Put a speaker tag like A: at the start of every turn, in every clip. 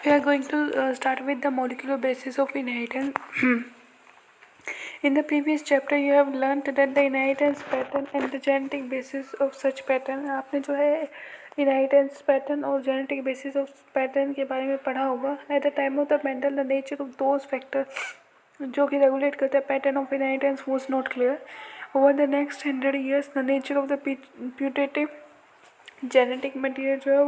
A: We are going to start with the molecular basis of inheritance. In the previous chapter you have learnt that the inheritance pattern and the genetic basis of such pattern. आपने जो है inheritance pattern और genetic basis of pattern के बारे में पढ़ा होगा. At the time of the Mendel, the nature of those factors जो कि regulate करते हैं pattern of inheritance was not clear. Over the next 100 years, the nature of the putative genetic material जो है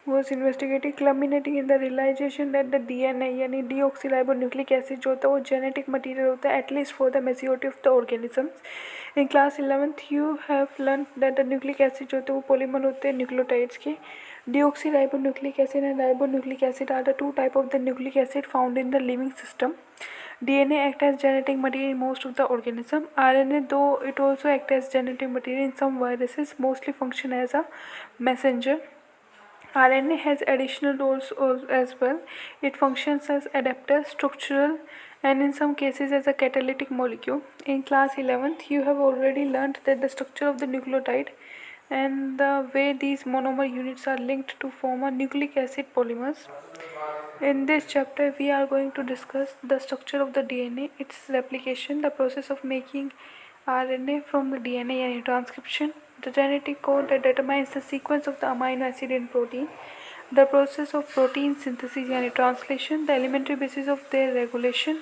A: वो investigated culminating in the realization that the DNA यानी deoxyribonucleic acid जो होता है वो genetic material होता है at least for the majority of the organisms. In class 11th you have learned that the nucleic acid जो होते हैं वो polymer होते हैं nucleotides के. Deoxyribonucleic acid and ribonucleic acid are the two type of the nucleic acid found in the living system. DNA acts as genetic material in most of the organism. RNA, though it also acts as genetic material in some viruses, mostly function as a messenger. RNA has additional roles as well. It functions as adapter, structural, and in some cases as a catalytic molecule. In class 11th, you have already learned that the structure of the nucleotide and the way these monomer units are linked to form a nucleic acid polymers. In this chapter, we are going to discuss the structure of the DNA, its replication, the process of making RNA from the DNA and transcription, the genetic code that determines the sequence of the amino acid in protein, the process of protein synthesis and translation, the elementary basis of their regulation,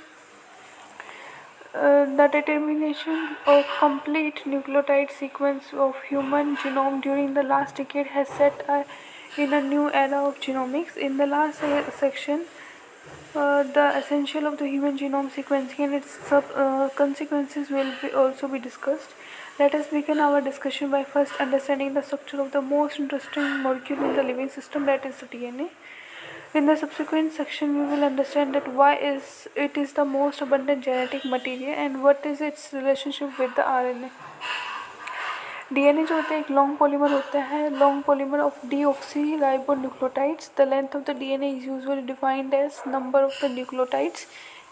A: the determination of complete nucleotide sequence of human genome during the last decade has set in a new era of genomics. In the last section, the essential of the human genome sequencing and its consequences will also be discussed. Let us begin our discussion by first understanding the structure of the most interesting molecule in the living system, that is the DNA. In the subsequent section, we will understand that why it is the most abundant genetic material and what is its relationship with the RNA. DNA जो होता है एक long polymer होता है, long polymer of deoxyribonucleotides. The length of the DNA is usually defined as number of the nucleotides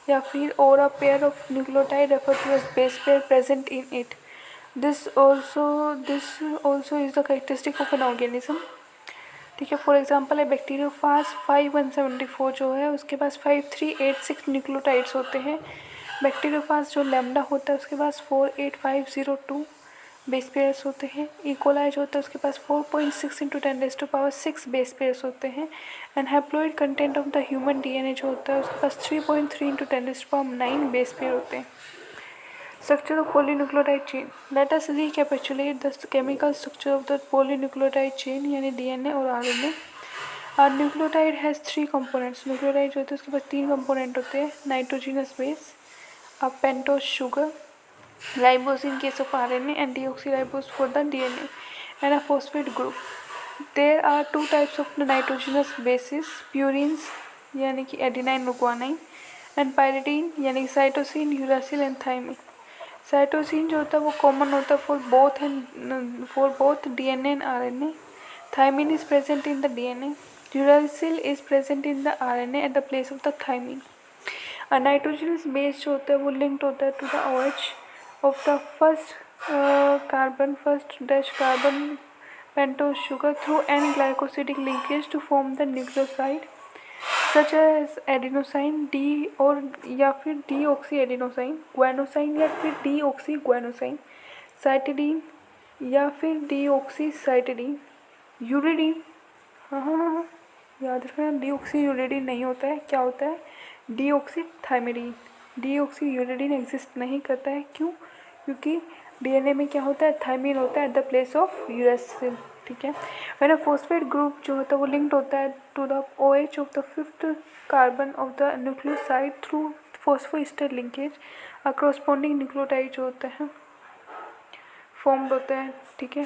A: या फिर और a pair of nucleotide referred to as base pair present in it. This also is the characteristic of an organism. ठीक है, for example है bacteriophage 5174 जो है उसके पास 5386 nucleotides होते हैं. बैक्टीरियोफाज जो लैम्डा होता है उसके पास 48502 बेस पेयर्स होते हैं. इकोलाई जो होता है उसके पास 4.6 इंटू 10⁶ बेस पेयर्स होते हैं. And haploid content of the human DNA जो होता है उसके पास 3.3 इंटू 10⁹ बेस पेयर होते हैं. Structure of polynucleotide chain. Let us recapitulate the chemical structure of the polynucleotide chain यानी DNA और RNA. Our nucleotide has three components. Nucleotide जो होता है उसके पास तीन component होते हैं. Nitrogenous base, a pentose sugar, ribose in case of RNA and deoxyribose for the DNA, and a phosphate group. There are two types of the nitrogenous bases, purines यानी कि adenine और guanine, and pyridine यानी कि cytosine, uracil and thymine. Cytosine जो होता है वो common होता है for both DNA and RNA. Thymine is present in the DNA. Uracil is present in the RNA at the place of the thymine. Nitrogenous base जो होता है वो लिंक्ड होता है to the OH of the first dash carbon pentose sugar through an glycosidic linkage to form the nucleoside such as adenosine D और या फिर deoxy adenosine, guanosine या फिर डीऑक्सी ग्वानोसाइन, साइटिडीन या फिर डीऑक्सी साइटिडीन, यूरिडीन. हाँ याद रखना, डीऑक्सी यूरिडीन नहीं होता है. क्या होता है? डीऑक्सी थायमिडीन. डीऑक्सी यूरिडीन एग्जिस्ट नहीं करता है. क्यों? क्योंकि DNA में क्या होता है? थायमिन होता है eight the place of uracil. ठीक है. व्हेन अ फॉस्फेट ग्रुप जो होता है वो लिंक्ड होता है to the OH of the fifth carbon of the nucleoside through phosphoester linkage, a corresponding nucleotide जो होता है फॉर्म्ड होता है. ठीक है.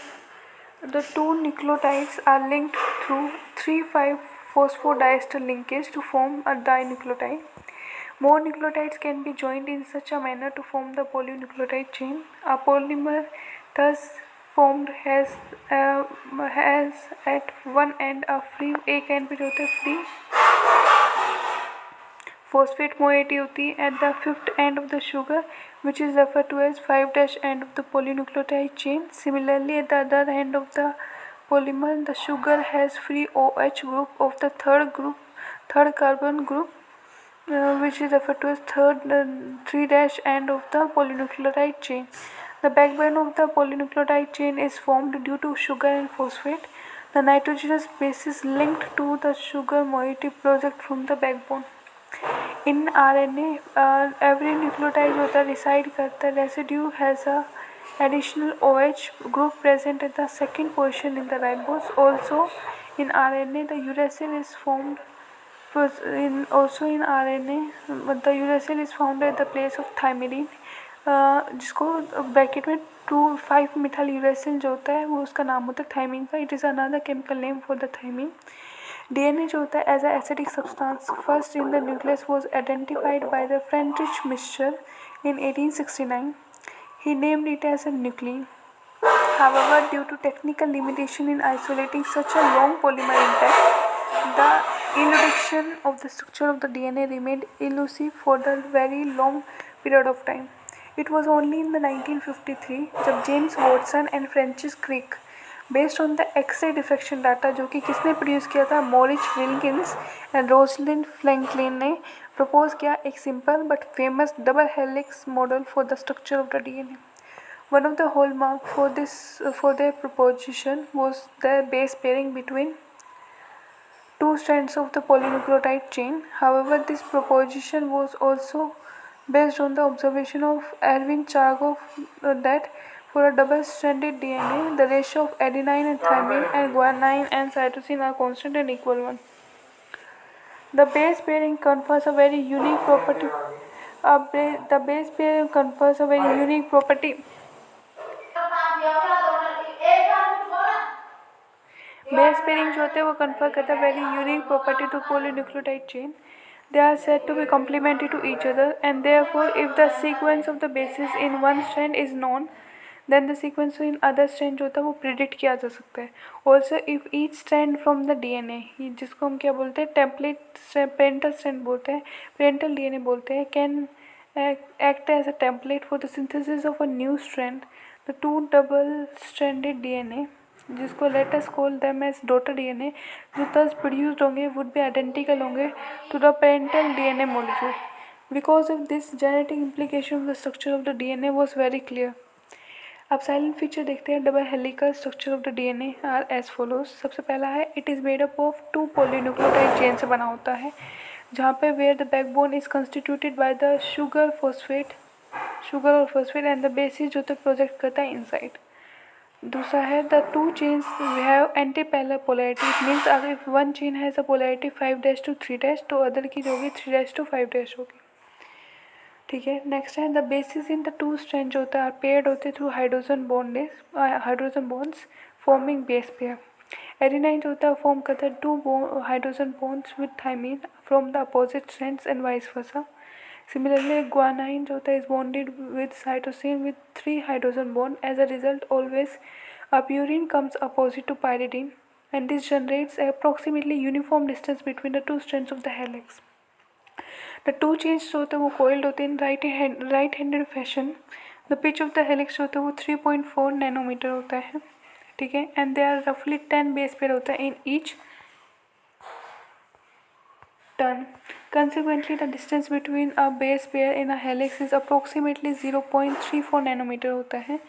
A: The two nucleotides are linked through 3,5 phosphodiester linkage to form a dinucleotide. More nucleotides can be joined in such a manner to form the polynucleotide chain. A polymer thus formed has at one end a free, एक end पे जो होता है free phosphate moiety होती है at the fifth end of the sugar, which is referred to as 5' end of the polynucleotide chain. Similarly, at the other end of the polymer, the sugar has free OH group of the third carbon group, which is referred to as third 3' end of the polynucleotide chain. The backbone of the polynucleotide chain is formed due to sugar and phosphate. The nitrogenous bases linked to the sugar moiety project from the backbone. In RNA, every nucleotide जो होता है reside करता है residue has a additional OH group present at the second position in the ribose. Also, in RNA, the uracil is formed. Also in RNA, the uracil is found at the place of thymidine, जिसको bracket में 2,5 methyl uracil जो होता है वो उसका नाम होता है थाइमिन का. It is another chemical name for the thymine. DNA जो होता है as a acidic substance first in the nucleus was identified by the Friedrich Miescher in 1869. He named it as a nuclein. However, due to technical limitation in isolating such a long polymer intact, the elucidation of the structure of the DNA remained elusive for the very long period of time. It was only in the 1953 जब James Watson and Francis Crick based on the X ray diffraction data जो कि किसने produce किया था, Maurice Wilkins and Rosalind Franklin ने propose किया एक simple but famous double helix model for the structure of the DNA. One of the hallmark for their proposition was the base pairing between two strands of the polynucleotide chain. However, this proposition was also based on the observation of Erwin Chargaff that for a double-stranded DNA, the ratio of adenine and thymine and guanine and cytosine are constant and equal one. The base pairing confers a very unique property. The base pairing confers a very unique property. Base pairing जो होते हैं वो confer करता है very unique property to polynucleotide chain. They are said to be complementary to each other, and therefore, if the sequence of the bases in one strand is known, then the sequence in other strand जो होता है वो predict किया जा सकता है. Also, if each strand from the DNA, जिसको हम क्या बोलते हैं template parental strand बोलते हैं, parental DNA बोलते हैं, can act as a template for the synthesis of a new strand. The two double-stranded DNA, जिसको let us call them as daughter DNA, जो thus produced होंगे would be identical होंगे to the parental DNA molecule. Because of this, genetic implication of the structure of the DNA was very clear. अब salient feature देखते हैं. Double helical structure of the DNA are as follows. सबसे पहला है it is made up of 2 polynucleotide chain से बना होता है, जहाँ पे where the backbone is constituted by the sugar और फॉस्फेट एंड द बेसिस जो तो प्रोजेक्ट करता है इनसाइड. दूसरा है the 2 chains have anti parallel polarity. It means अगर if one chain has a polarity 5' to 3' तो अदर की जो होगी 3' to 5' होगी. ठीक है. नेक्स्ट है the basis in the 2 strand जो होता है पेयर्ड होते through hydrogen bonds forming base pair. Adenine जो होता है फॉर्म करता है 2 hydrogen bonds with thymine from the opposite strands and vice versa. Similarly, guanine जो होता है is bonded with cytosine with 3 hydrogen bond. As a result, always a purine comes opposite to pyridine, and this generates approximately uniform distance between the 2 strands of the helix. The 2 chains जो होते हैं वो coiled होते हैं in right-handed fashion. The pitch of the helix जो होता है वो 3.4 नैनोमीटर होता है. ठीक है. And there are roughly 10 base pair होता है in each turn. Consequently, the distance between a base pair in a helix is approximately 0.34 nanometre होता है.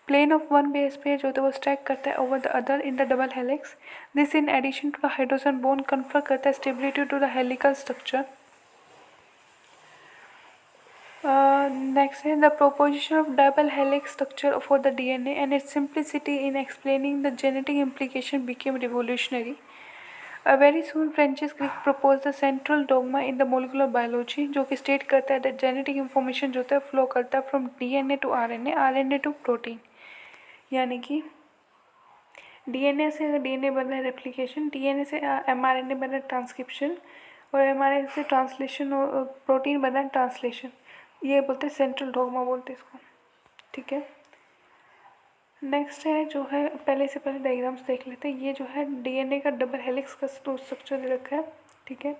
A: Plane of one base pair जो होता है वो stack करता है over the other in the double helix. This in addition to the hydrogen bond confer करता है stability to the helical structure. Next is the proposition of double helix structure for the DNA and its simplicity in explaining the genetic implication became revolutionary. Very soon Francis Crick proposed the central dogma in the molecular biology जो कि state करता है that genetic information जो होता है flow करता है from DNA to RNA, RNA to protein. यानी कि DNA से अगर DNA बन रहा है रेप्लिकेशन, DNA से mRNA बन रहा है ट्रांसक्रिप्शन और mRNA से ट्रांसलेशन और प्रोटीन बन रहा है ट्रांसलेशन. ये बोलते हैं सेंट्रल डॉगमा बोलते हैं इसको. ठीक है. नेक्स्ट है जो है पहले से पहले डायग्राम्स देख लेते हैं. ये जो है डीएनए का डबल हेलिक्स का स्ट्रक्चर दे रखा है. ठीक है.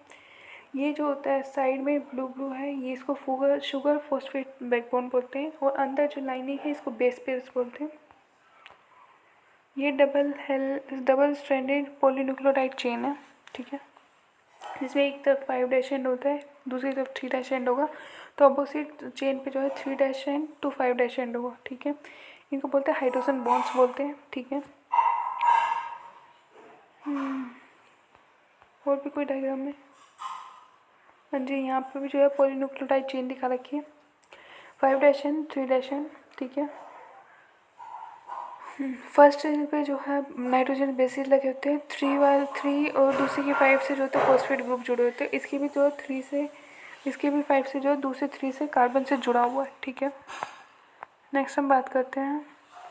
A: ये जो होता है साइड में ब्लू है, ये इसको शुगर फॉस्फेट बैकबोन बोलते हैं और अंदर जो लाइनिंग है इसको बेस पेयर्स बोलते हैं. ये डबल स्ट्रैंडेड पॉलीन्यूक्लियोटाइड चेन है, ठीक है, जिसमें एक तरफ 5' एंड होता है, दूसरी तरफ 3' एंड होगा, तो अपोजिट चेन पे जो है 3' एंड टू 5' एंड होगा, ठीक है। इनको बोलते हैं हाइड्रोजन बॉन्ड्स बोलते हैं, ठीक है। और भी कोई डायग्राम में? हाँ जी, यहाँ पे भी जो है पॉलीन्यूक्लियोटाइड चेन दिखा रखी है, 5' एंड 3' एंड, ठीक है। फर्स्ट चेन पे जो है नाइट्रोजन बेसिस लगे होते हैं, 3 और दूसरी की 5 से जो होते हैं फॉस्फेट ग्रुप जुड़े होते हैं। इसकी भी जो है 3 से, इसकी भी 5 से जो है दूसरे 3 से कार्बन से जुड़ा हुआ है, ठीक है। नेक्स्ट हम बात करते हैं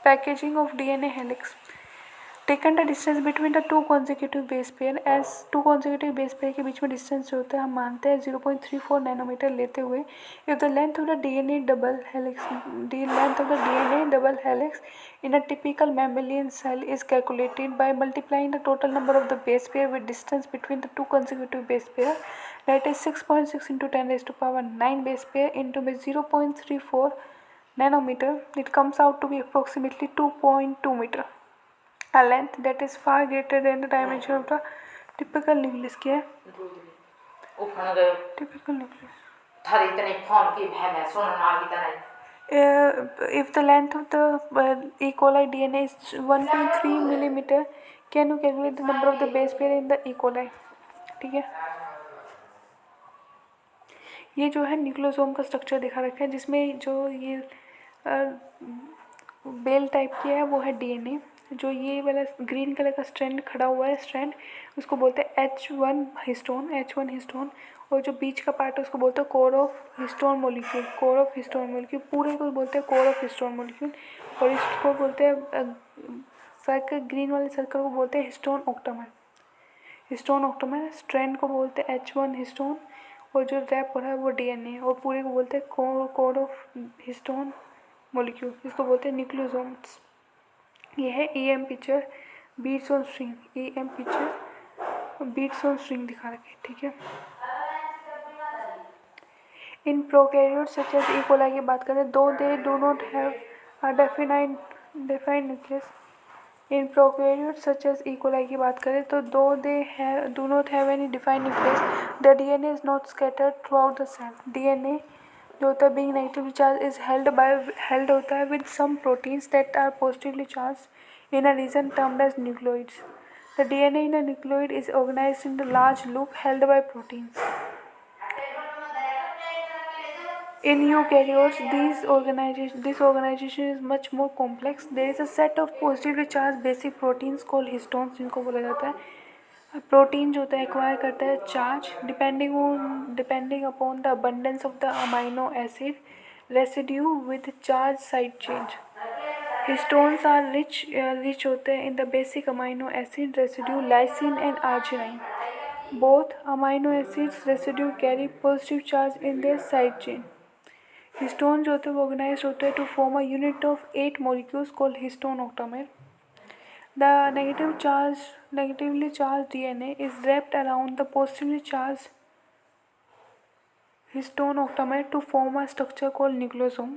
A: packaging of DNA helix. Taken the distance between the two consecutive base pair, as two consecutive base pair के बीच में डिस्टेंस जो होता है हम मानते हैं 0.34 नैनोमीटर लेते हुए, if the length of the DNA double helix in a typical mammalian cell is calculated by multiplying the total number of the base pair with distance between the two consecutive base pair, that is 6.6 into 10⁹ base pair into 0.34 nanometer, it comes out to be approximately 2.2 meter. A length that is far greater than the dimension of the typical nucleus. क्या है? Typical nucleus. If the length of the E. coli DNA is 1.3 millimeter, can you calculate the number of the base pair in the E. coli? ठीक है, ये जो है nucleosome का structure दिखा रखा है, जिसमें जो ये बेल टाइप की है वो है डीएनए। जो ये वाला ग्रीन कलर का स्ट्रैंड खड़ा हुआ है, स्ट्रैंड, उसको बोलते हैं H1 हिस्टोन, और जो बीच का पार्ट है उसको बोलते हैं कोर ऑफ हिस्टोन मॉलिक्यूल, पूरे को बोलते हैं कोर ऑफ हिस्टोन मॉलिक्यूल, और इसको बोलते हैं सर्कल, ग्रीन वाले सर्कल को बोलते हैं हिस्टोन ऑक्टोमर। स्ट्रैंड को बोलते हैं H1 हिस्टोन, और जो रैप हो रहा है वो डीएनए, और पूरे को बोलते हैं कोर ऑफ हिस्टोन मॉलिक्यूल, इसको बोलते हैं न्यूक्लियोसोम्स। ये है EM picture beads on string दिखा रखे, ठीक है। In prokaryote such as E coli की बात करें, though they do not have a defined nucleus. In prokaryote such as E coli की बात करें तो though they do not have any defined nucleus, the DNA is not scattered throughout the cell. DNA जो होता है being negatively charge is held होता है with some proteins that are positively charge in a region termed as nucleoids. The DNA in a nucleoid is organised in the large loop held by proteins. In eukaryotes, this organization is much more complex. There is a set of positively charged basic proteins called histones, जिनको बोला जाता है। Protein जो होता है acquire करता है charge depending upon the abundance of the amino acid residue with charge side change. Histones are rich होते हैं in the basic amino acid residue lysine and arginine. Both amino acids residue carry positive charge in their side chain. Histone जो होते हैं वो organise होते हैं to form a unit of 8 molecules called histone octamer. The negatively charged DNA is wrapped around the positively charged histone octamer to form a structure called nucleosome.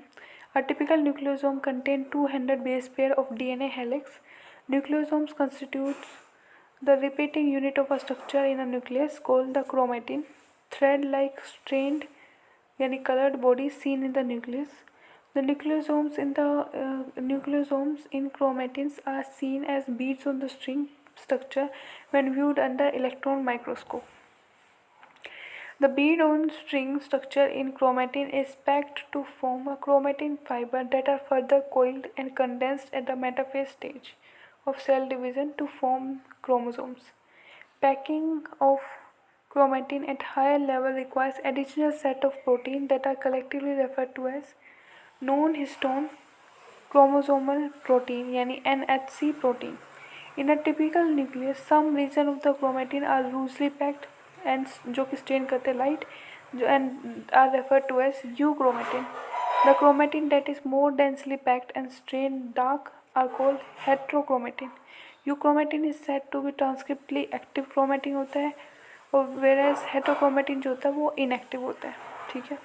A: A typical nucleosome contains 200 base pair of DNA helix. Nucleosomes constitutes the repeating unit of a structure in a nucleus called the chromatin. Thread-like strained, yani colored body seen in the nucleus. The nucleosomes in chromatins are seen as beads on the string structure when viewed under electron microscope. The bead on string structure in chromatin is packed to form a chromatin fiber that are further coiled and condensed at the metaphase stage of cell division to form chromosomes. Packing of chromatin at higher level requires additional set of proteins that are collectively referred to as non-histone chromosomal protein यानी NHC protein. In a typical nucleus, some region of the chromatin are loosely packed and जो कि strain करते हैं light and are referred to as euchromatin. The chromatin that is more densely packed and strained dark are called heterochromatin. Euchromatin is said to be transcriptally active chromatin होता है, और whereas heterochromatin जो होता है वो inactive होता है, ठीक है।